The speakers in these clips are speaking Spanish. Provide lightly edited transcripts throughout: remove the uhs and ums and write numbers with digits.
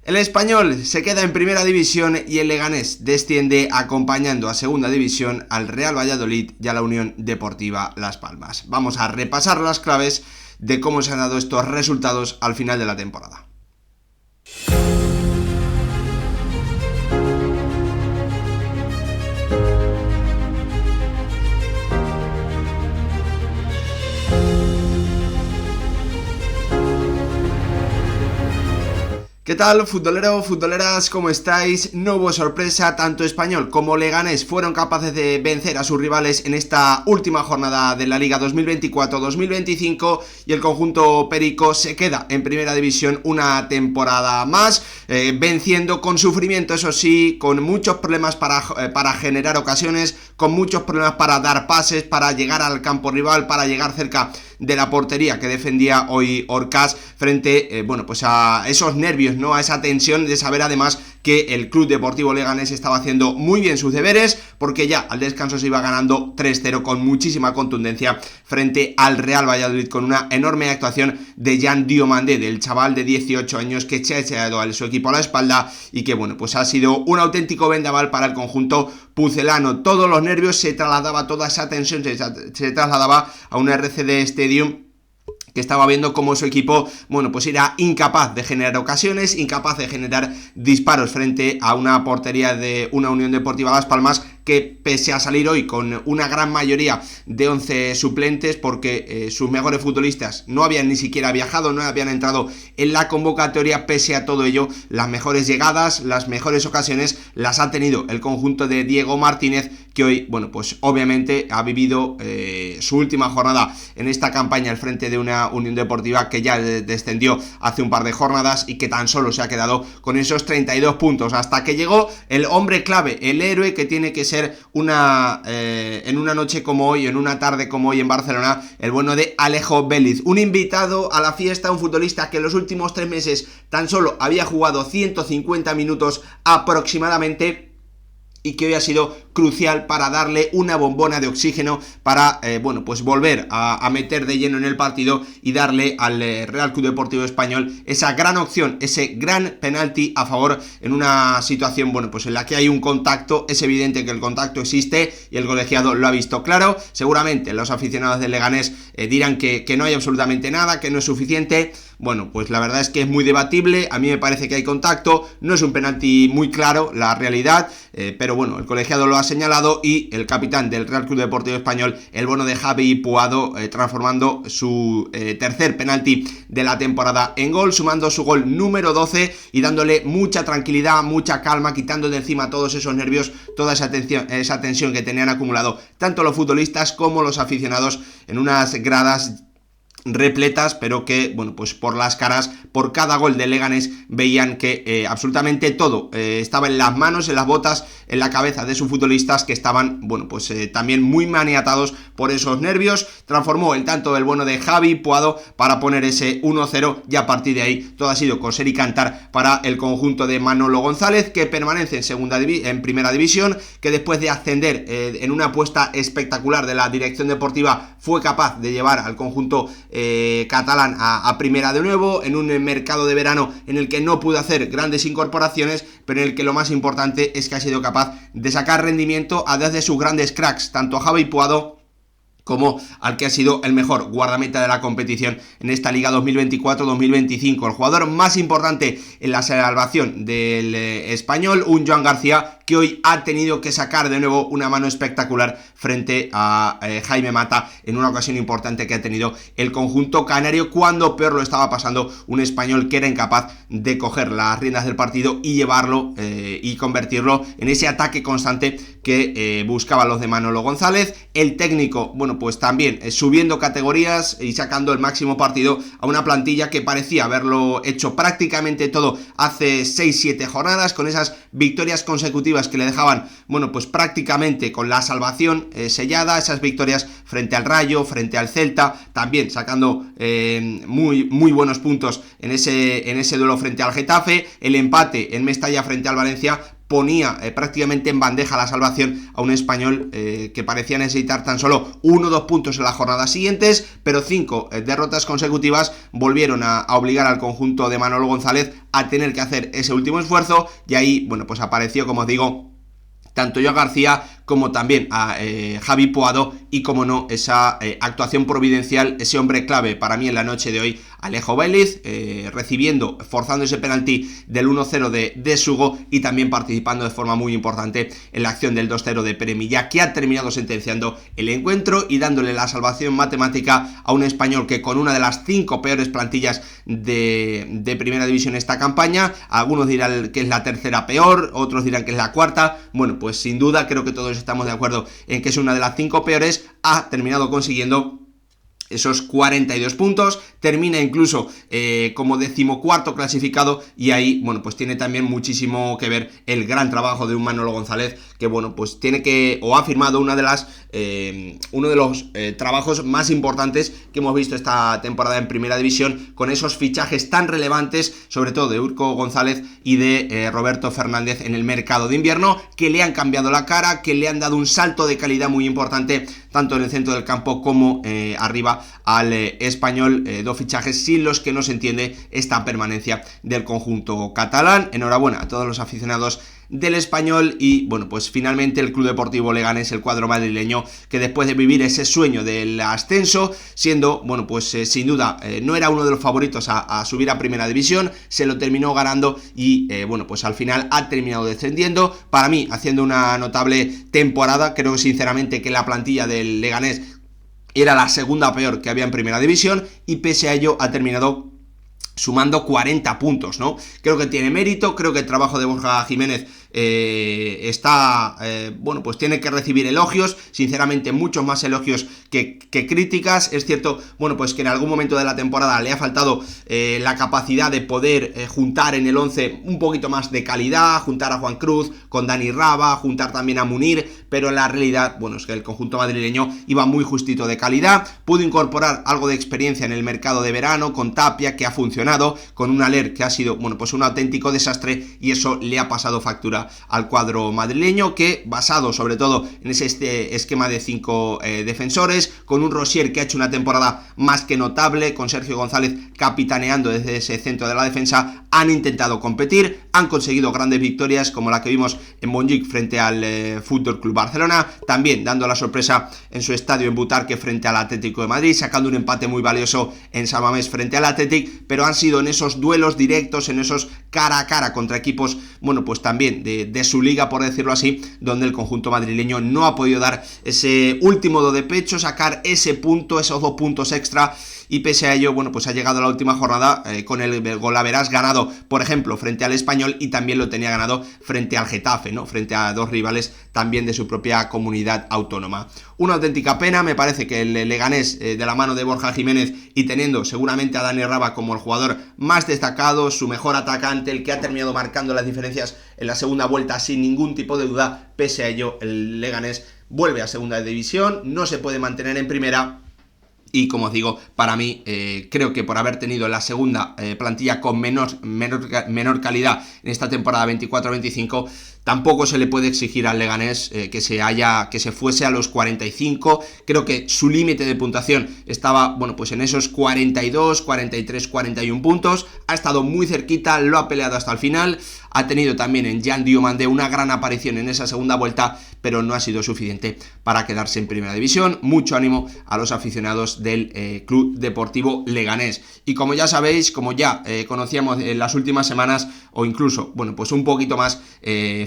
El Español se queda en primera división y el Leganés desciende acompañando a segunda división al Real Valladolid y a la Unión Deportiva Las Palmas. Vamos a repasar las claves de cómo se han dado estos resultados al final de la temporada. ¿Qué tal, futbolero, futboleras? ¿Cómo estáis? No hubo sorpresa, tanto Español como Leganés fueron capaces de vencer a sus rivales en esta última jornada de la Liga 2024-2025 y el conjunto perico se queda en primera división una temporada más, venciendo con sufrimiento, eso sí, con muchos problemas para generar ocasiones, con muchos problemas para dar pases, para llegar al campo rival, para llegar cerca de la portería que defendía hoy Orcas frente pues a esos nervios, ¿no? A esa tensión de saber además que el Club Deportivo Leganés estaba haciendo muy bien sus deberes, porque ya al descanso se iba ganando 3-0 con muchísima contundencia frente al Real Valladolid, con una enorme actuación de Jan Diomandé, del chaval de 18 años que se ha echado a su equipo a la espalda y que pues ha sido un auténtico vendaval para el conjunto pucelano. Todos los nervios se trasladaba, toda esa tensión se trasladaba a un RCD Stadium que estaba viendo cómo su equipo, pues era incapaz de generar ocasiones, incapaz de generar disparos frente a una portería de una Unión Deportiva Las Palmas que, pese a salir hoy con una gran mayoría de 11 suplentes, porque sus mejores futbolistas no habían ni siquiera viajado, no habían entrado en la convocatoria, pese a todo ello, las mejores llegadas, las mejores ocasiones las ha tenido el conjunto de Diego Martínez, que hoy, pues obviamente ha vivido su última jornada en esta campaña al frente de una Unión Deportiva que ya descendió hace un par de jornadas y que tan solo se ha quedado con esos 32 puntos, hasta que llegó el hombre clave, el héroe que tiene que ser en una noche como hoy, en una tarde como hoy en Barcelona, el bueno de Alejo Vélez, un invitado a la fiesta, un futbolista que en los últimos 3 meses tan solo había jugado 150 minutos aproximadamente y que hoy ha sido crucial para darle una bombona de oxígeno para pues volver a meter de lleno en el partido y darle al Real Club Deportivo Español esa gran opción, ese gran penalti a favor en una situación pues en la que hay un contacto. Es evidente que el contacto existe y el colegiado lo ha visto claro. Seguramente los aficionados del Leganés dirán que no hay absolutamente nada, que no es suficiente. Pues la verdad es que es muy debatible. A mí me parece que hay contacto, no es un penalti muy claro, la realidad, pero el colegiado lo ha señalado y el capitán del Real Club Deportivo Español, el bueno de Javi Puado, transformando su tercer penalti de la temporada en gol, sumando su gol número 12 y dándole mucha tranquilidad, mucha calma, quitando de encima todos esos nervios, toda esa tensión que tenían acumulado tanto los futbolistas como los aficionados en unas gradas repletas, pero que, pues por las caras, por cada gol de Leganés, veían que absolutamente todo estaba en las manos, en las botas, en la cabeza de sus futbolistas, que estaban, también muy maniatados por esos nervios. Transformó el tanto del bueno de Javi Puado para poner ese 1-0 y a partir de ahí todo ha sido coser y cantar para el conjunto de Manolo González, que permanece en primera división, que después de ascender en una apuesta espectacular de la dirección deportiva fue capaz de llevar al conjunto catalán a primera de nuevo, en un mercado de verano en el que no pudo hacer grandes incorporaciones, pero en el que lo más importante es que ha sido capaz de sacar rendimiento a dos de sus grandes cracks, tanto a Javi Puado como al que ha sido el mejor guardameta de la competición en esta Liga 2024-2025, el jugador más importante en la salvación del Español, un Joan García que hoy ha tenido que sacar de nuevo una mano espectacular frente a Jaime Mata en una ocasión importante que ha tenido el conjunto canario, cuando peor lo estaba pasando un Español que era incapaz de coger las riendas del partido y llevarlo y convertirlo en ese ataque constante que buscaban los de Manolo González. El técnico, pues también subiendo categorías y sacando el máximo partido a una plantilla que parecía haberlo hecho prácticamente todo hace 6-7 jornadas, con esas victorias consecutivas que le dejaban, pues prácticamente con la salvación sellada, esas victorias frente al Rayo, frente al Celta, también sacando muy, muy buenos puntos en ese duelo frente al Getafe, el empate en Mestalla frente al Valencia, ponía prácticamente en bandeja la salvación a un Español que parecía necesitar tan solo 1 o 2 puntos en las jornadas siguientes, pero 5 derrotas consecutivas volvieron a obligar al conjunto de Manolo González a tener que hacer ese último esfuerzo, y ahí, bueno, pues apareció, como os digo, tanto Joao García como también a Javi Puado, y como no, esa actuación providencial, ese hombre clave para mí en la noche de hoy, Alejo Bailiz, forzando ese penalti del 1-0 de Sugo, y también participando de forma muy importante en la acción del 2-0 de Pere Millá, que ha terminado sentenciando el encuentro y dándole la salvación matemática a un Español que, con una de las 5 peores plantillas de primera división esta campaña, algunos dirán que es la tercera peor, otros dirán que es la cuarta, bueno, pues sin duda creo que todos estamos de acuerdo en que es una de las 5 peores, ha terminado consiguiendo esos 42 puntos, termina incluso como 14º clasificado, y ahí, bueno, pues tiene también muchísimo que ver el gran trabajo de un Manolo González, que, bueno, pues tiene que, o ha firmado uno de los trabajos más importantes que hemos visto esta temporada en primera división, con esos fichajes tan relevantes, sobre todo de Urco González y de Roberto Fernández en el mercado de invierno, que le han cambiado la cara, que le han dado un salto de calidad muy importante, tanto en el centro del campo como arriba al Español, 2 fichajes sin los que no se entiende esta permanencia del conjunto catalán. Enhorabuena a todos los aficionados del Español, y bueno, pues finalmente el Club Deportivo Leganés, el cuadro madrileño, que después de vivir ese sueño del ascenso, siendo, bueno, pues sin duda no era uno de los favoritos a subir a primera división, se lo terminó ganando, y bueno, pues al final ha terminado descendiendo, para mí haciendo una notable temporada. Creo sinceramente que la plantilla del Leganés era la segunda peor que había en primera división, y pese a ello ha terminado sumando 40 puntos, ¿no? Creo que tiene mérito, creo que el trabajo de Borja Jiménez bueno, pues tiene que recibir elogios, sinceramente muchos más elogios que críticas. Es cierto, bueno, pues que en algún momento de la temporada le ha faltado la capacidad de poder juntar en el 11 un poquito más de calidad, juntar a Juan Cruz con Dani Raba, juntar también a Munir, pero en la realidad, bueno, es que el conjunto madrileño iba muy justito de calidad. Pudo incorporar algo de experiencia en el mercado de verano con Tapia, que ha funcionado, con un Aller que ha sido, bueno, pues un auténtico desastre, y eso le ha pasado factura al cuadro madrileño, que, basado sobre todo en ese esquema de 5 defensores, con un Rosier que ha hecho una temporada más que notable, con Sergio González capitaneando desde ese centro de la defensa, han intentado competir, han conseguido grandes victorias como la que vimos en Montjuic frente al Fútbol Club Barcelona, también dando la sorpresa en su estadio en Butarque frente al Atlético de Madrid, sacando un empate muy valioso en San Mamés frente al Athletic, pero han sido en esos duelos directos, en esos cara a cara contra equipos, bueno, pues también de su liga, por decirlo así, donde el conjunto madrileño no ha podido dar ese último do de pecho, sacar ese punto, esos 2 puntos extra, y pese a ello, bueno, pues ha llegado a la última jornada con el golaveras ganado, por ejemplo, frente al Español, y también lo tenía ganado frente al Getafe, ¿no? Frente a 2 rivales también de su propia comunidad autónoma. Una auténtica pena, me parece que el Leganés, de la mano de Borja Jiménez, y teniendo seguramente a Dani Raba como el jugador más destacado, su mejor atacante, el que ha terminado marcando las diferencias en la segunda vuelta sin ningún tipo de duda, pese a ello el Leganés vuelve a segunda división, no se puede mantener en primera. Y como os digo, para mí, creo que por haber tenido la segunda plantilla con menor calidad en esta temporada 24-25, tampoco se le puede exigir al Leganés que se fuese a los 45. Creo que su límite de puntuación estaba, bueno, pues en esos 42, 43, 41 puntos. Ha estado muy cerquita, lo ha peleado hasta el final. Ha tenido también en Jan Diomandé una gran aparición en esa segunda vuelta, pero no ha sido suficiente para quedarse en primera división. Mucho ánimo a los aficionados del Club Deportivo Leganés. Y como ya sabéis, como ya conocíamos en las últimas semanas, o incluso, bueno, pues un poquito más,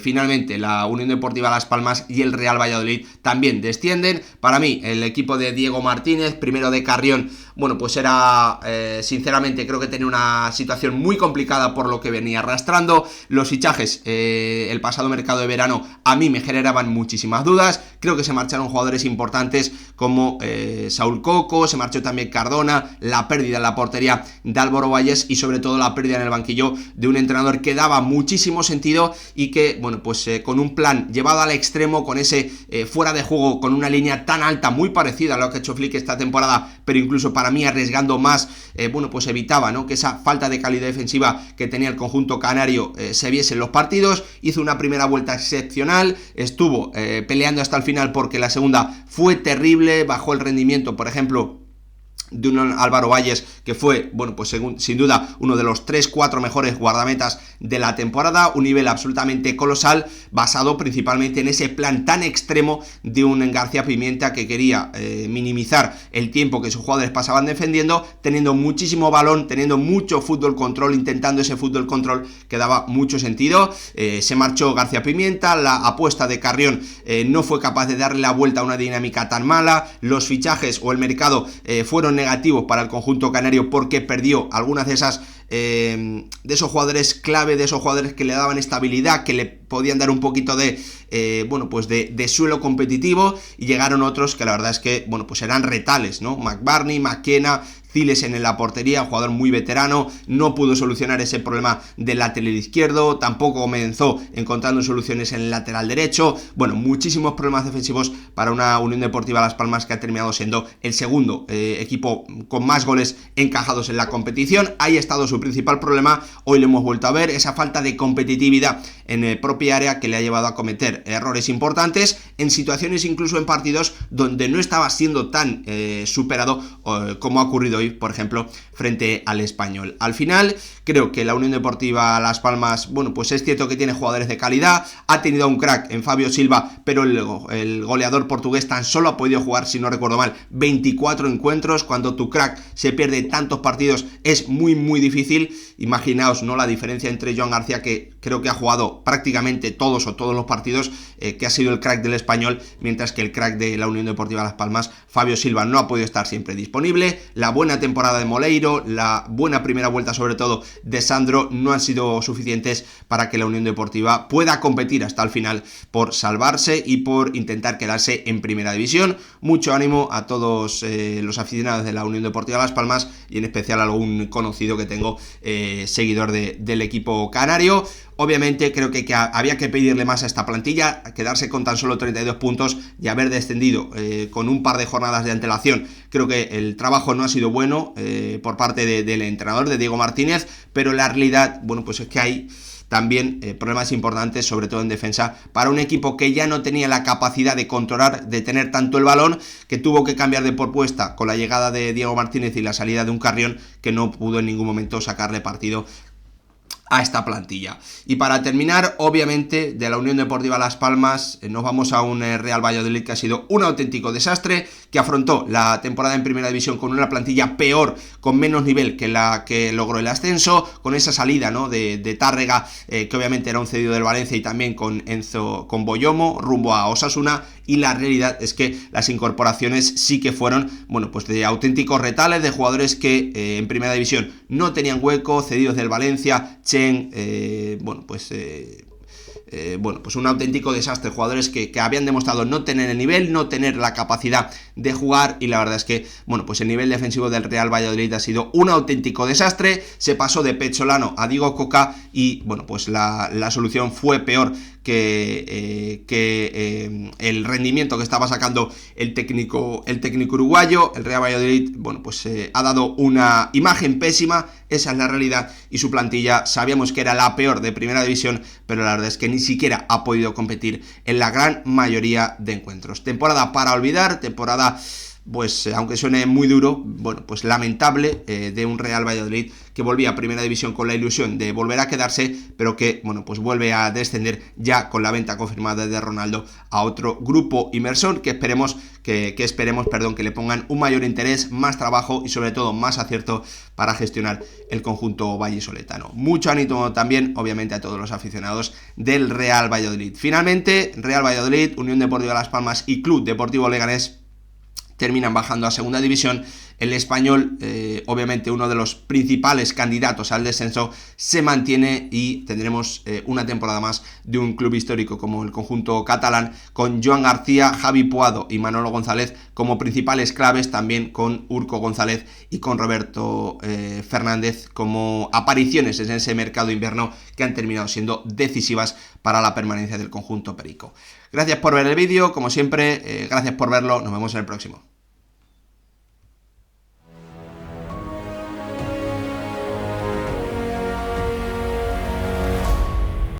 finalmente la Unión Deportiva Las Palmas y el Real Valladolid también descienden. Para mí, el equipo de Diego Martínez, primero de Carrión, bueno, pues era, sinceramente, creo que tenía una situación muy complicada por lo que venía arrastrando. Los fichajes, el pasado mercado de verano, a mí me generaban muchísimas dudas. Creo que se marcharon jugadores importantes como Saúl Coco, se marchó también Cardona, la pérdida en la portería de Álvaro Valles y sobre todo la pérdida en el banquillo de un entrenador que daba muchísimo sentido y que, bueno, pues con un plan llevado al extremo, con ese fuera de juego, con una línea tan alta, muy parecida a lo que ha hecho Flick esta temporada, pero incluso para mí arriesgando más, bueno, pues evitaba, ¿no?, que esa falta de calidad defensiva que tenía el conjunto canario se viese en los partidos. Hizo una primera vuelta excepcional, estuvo peleando hasta el final porque la segunda fue terrible, bajó el rendimiento, por ejemplo, de un Álvaro Valles que fue, bueno, pues sin duda uno de los 3-4 mejores guardametas de la temporada, un nivel absolutamente colosal, basado principalmente en ese plan tan extremo de un García Pimienta que quería minimizar el tiempo que sus jugadores pasaban defendiendo, teniendo muchísimo balón, teniendo mucho fútbol control, intentando ese fútbol control que daba mucho sentido. Se marchó García Pimienta, la apuesta de Carrión no fue capaz de darle la vuelta a una dinámica tan mala, los fichajes o el mercado fueron negativos para el conjunto canario porque perdió algunas de esas de esos jugadores clave, de esos jugadores que le daban estabilidad, que le podían dar un poquito de bueno, pues de suelo competitivo, y llegaron otros que la verdad es que, bueno, pues eran retales, ¿no? McBurney, McKenna, Ziles en la portería, un jugador muy veterano, no pudo solucionar ese problema del lateral izquierdo, tampoco comenzó encontrando soluciones en el lateral derecho. Bueno, muchísimos problemas defensivos para una Unión Deportiva Las Palmas que ha terminado siendo el segundo equipo con más goles encajados en la competición. Ahí ha estado su principal problema, hoy lo hemos vuelto a ver, esa falta de competitividad en el propio área que le ha llevado a cometer errores importantes en situaciones, incluso en partidos donde no estaba siendo tan superado como ha ocurrido hoy, por ejemplo, frente al Español. Al final, creo que la Unión Deportiva Las Palmas, bueno, pues es cierto que tiene jugadores de calidad, ha tenido un crack en Fabio Silva, pero el goleador portugués tan solo ha podido jugar, si no recuerdo mal, 24 encuentros. Cuando tu crack se pierde tantos partidos es muy difícil. Imaginaos, ¿no?, la diferencia entre Joan García, que creo que ha jugado prácticamente todos los partidos, que ha sido el crack del Español, mientras que el crack de la Unión Deportiva Las Palmas, Fabio Silva, no ha podido estar siempre disponible. La buena temporada de Moleiro, la buena primera vuelta sobre todo de Sandro, no han sido suficientes para que la Unión Deportiva pueda competir hasta el final por salvarse y por intentar quedarse en primera división. Mucho ánimo a todos los aficionados de la Unión Deportiva Las Palmas, y en especial a algún conocido que tengo, seguidor del equipo canario. Obviamente creo que había que pedirle más a esta plantilla, quedarse con tan solo 32 puntos y haber descendido con un par de jornadas de antelación. Creo que el trabajo no ha sido bueno por parte del entrenador, de Diego Martínez, pero la realidad, bueno, pues es que hay también problemas importantes, sobre todo en defensa, para un equipo que ya no tenía la capacidad de controlar, de tener tanto el balón, que tuvo que cambiar de propuesta con la llegada de Diego Martínez y la salida de un Carrión que no pudo en ningún momento sacarle partido a esta plantilla. Y para terminar, obviamente, de la Unión Deportiva Las Palmas nos vamos a un Real Valladolid que ha sido un auténtico desastre, que afrontó la temporada en Primera División con una plantilla peor, con menos nivel que la que logró el ascenso, con esa salida, ¿no?, de Tárrega, que obviamente era un cedido del Valencia, y también con Boyomo rumbo a Osasuna. Y la realidad es que las incorporaciones sí que fueron, bueno, pues de auténticos retales, de jugadores que en Primera División no tenían hueco, cedidos del Valencia, Chen, bueno, pues un auténtico desastre, jugadores que habían demostrado no tener el nivel, no tener la capacidad de jugar, y la verdad es que, bueno, pues el nivel defensivo del Real Valladolid ha sido un auténtico desastre. Se pasó de Pezzolano a Diego Coca y, bueno, pues la solución fue peor que el rendimiento que estaba sacando el técnico uruguayo. El Real Valladolid, bueno, pues ha dado una imagen pésima, esa es la realidad, y su plantilla sabíamos que era la peor de Primera División, pero la verdad es que ni siquiera ha podido competir en la gran mayoría de encuentros. Temporada para olvidar, temporada, pues aunque suene muy duro, bueno, pues lamentable, de un Real Valladolid que volvía a Primera División con la ilusión de volver a quedarse, pero que, bueno, pues vuelve a descender ya con la venta confirmada de Ronaldo a otro grupo inversor que esperemos que le pongan un mayor interés, más trabajo y sobre todo más acierto para gestionar el conjunto vallisoletano. Mucho ánimo también, obviamente, a todos los aficionados del Real Valladolid. Finalmente, Real Valladolid, Unión Deportiva Las Palmas y Club Deportivo Leganés terminan bajando a Segunda División. El Español, obviamente uno de los principales candidatos al descenso, se mantiene y tendremos una temporada más de un club histórico como el conjunto catalán, con Joan García, Javi Puado y Manolo González como principales claves, también con Urco González y con Roberto Fernández como apariciones en ese mercado de invierno que han terminado siendo decisivas para la permanencia del conjunto perico. Gracias por ver el vídeo, como siempre, gracias por verlo, nos vemos en el próximo.